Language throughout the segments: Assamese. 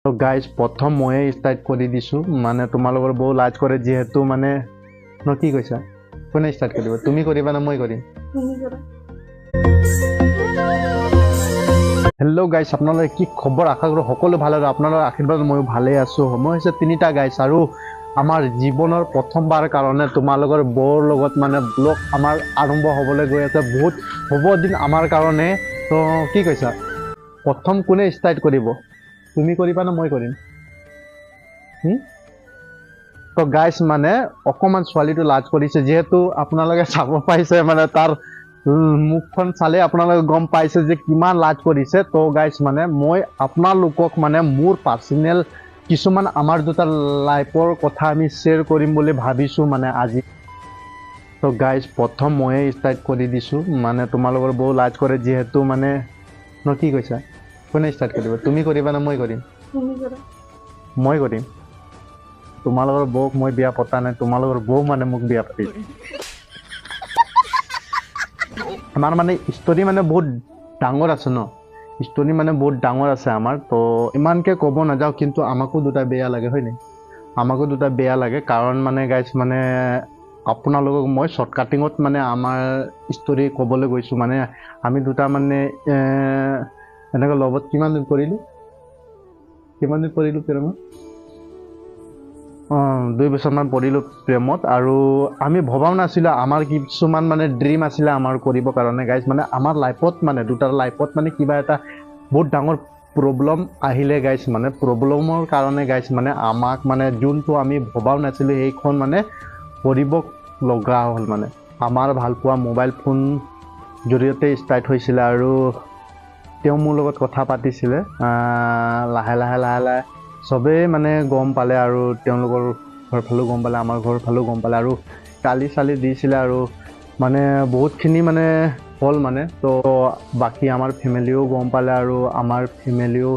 তো গাইজ প্ৰথম ময়ে ষ্টাৰ্ট কৰি দিছোঁ মানে তোমালোকৰ বৌ লাজ কৰে যিহেতু মানে ন কি কৈছা কোনে ষ্টাৰ্ট কৰিব তুমি কৰিবা না মই কৰিম হেল্ল' গাইজ আপোনালোকে কি খবৰ আশা কৰোঁ সকলো ভাল আৰু আপোনালোকৰ আশীৰ্বাদ ময়ো ভালেই আছোঁ সময় হৈছে 3টা গাইজ আৰু আমাৰ জীৱনৰ প্ৰথমবাৰ কাৰণে তোমালোকৰ বৌৰ লগত মানে ব্লগ আমাৰ আৰম্ভ হ'বলৈ গৈ আছে বহুত হ'ব দিন আমাৰ কাৰণে তো কি কৈছা প্ৰথম কোনে ষ্টাৰ্ট কৰিব তুমি কৰিবা না মই কৰিম তো গাইজ মানে অকণমান ছোৱালীটো লাজ কৰিছে যিহেতু আপোনালোকে চাব পাইছে মানে তাৰ মুখখন চালে আপোনালোকে গম পাইছে যে কিমান লাজ কৰিছে তো গাইজ মানে মই আপোনালোকক মানে মোৰ পাৰ্চনেল কিছুমান আমাৰ দুটাৰ লাইফৰ কথা আমি শ্বেয়াৰ কৰিম বুলি ভাবিছোঁ মানে আজি তো গাইজ প্ৰথম ময়ে ষ্টাৰ্ট কৰি দিছোঁ মানে তোমালোকৰ বৌ লাজ কৰে যিহেতু মানে ন কি কৈছা কোনে ষ্টাৰ্ট কৰিব তুমি কৰিবা না মই কৰিম মই কৰিম তোমালোকৰ বৌক মই বিয়া পতা নাই তোমালোকৰ বৌ মানে মোক বিয়া পাতিছে আমাৰ মানে ষ্টৰী মানে বহুত ডাঙৰ আছে ন ষ্টৰী মানে বহুত ডাঙৰ আছে আমাৰ তো ইমানকে ক'ব নাযাওঁ কিন্তু আমাকো দুটা বেয়া লাগে হয় নাই আমাকো দুটা বেয়া লাগে কাৰণ মানে গাইজ মানে আপোনালোকক মই শ্বৰ্টকাটিঙত মানে আমাৰ ষ্টৰী ক'বলৈ গৈছোঁ মানে আমি দুটা মানে এনেকৈ লগত কিমান দিন কৰিলোঁ প্ৰেমত 2 বছৰমান পৰিলোঁ প্ৰেমত আৰু আমি ভবাও নাছিলোঁ আমাৰ কিছুমান মানে ড্ৰিম আছিলে আমাৰ কৰিবৰ কাৰণে গাইজ মানে আমাৰ লাইফত মানে দুটাৰ লাইফত মানে কিবা এটা বহুত ডাঙৰ প্ৰব্লেম আহিলে গাইজ মানে প্ৰব্লেমৰ কাৰণে গাইজ মানে আমাক মানে যোনটো আমি ভবাও নাছিলোঁ সেইখন মানে কৰিব লগা হ'ল মানে আমাৰ ভালপোৱা মোবাইল ফোন জৰিয়তে ষ্টাৰ্ট হৈছিলে আৰু তেওঁ মোৰ লগত কথা পাতিছিলে লাহে লাহে চবেই মানে গম পালে আৰু তেওঁলোকৰ ঘৰ ফালেও গম পালে আমাৰ ঘৰ ফালেও গম পালে আৰু গালি চালি দিছিলে আৰু মানে বহুতখিনি মানে হ'ল মানে তো বাকী আমাৰ ফেমিলিও গম পালে আৰু আমাৰ ফেমিলিও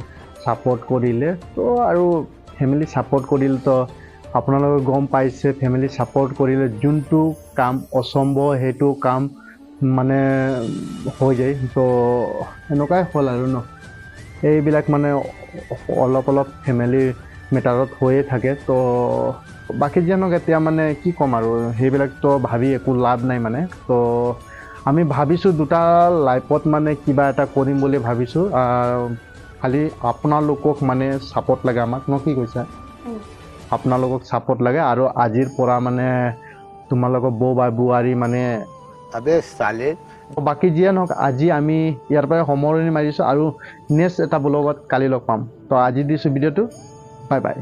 ছাপোৰ্ট কৰিলে তো আৰু ফেমিলি ছাপোৰ্ট কৰিলে তো আপোনালোকে গম পাইছে ফেমিলি ছাপোৰ্ট কৰিলে যোনটো কাম অসম্ভৱ সেইটো কাম মানে হৈ যায় তো এনেকুৱাই হ'ল আৰু ন এইবিলাক মানে অলপ ফেমিলি মেটাৰত হৈয়ে থাকে তো বাকী যেনক এতিয়া মানে কি ক'ম আৰু সেইবিলাকতো ভাবি একো লাভ নাই মানে তো আমি ভাবিছোঁ দুটা লাইফত মানে কিবা এটা কৰিম বুলি ভাবিছোঁ খালি আপোনালোকক মানে ছাপোৰ্ট লাগে আমাক ন কি কৈছা আপোনালোকক ছাপোৰ্ট লাগে আৰু আজিৰ পৰা মানে তোমালোকৰ বৌ বা বোৱাৰী মানে বাকী যিয়ে নহওক আজি আমি ইয়াৰ পৰাই সামৰণি মাৰিছোঁ আৰু নেক্সট এটা ব্লগত কালি লগ পাম তো আজি দিছোঁ ভিডিঅ'টো বাই বাই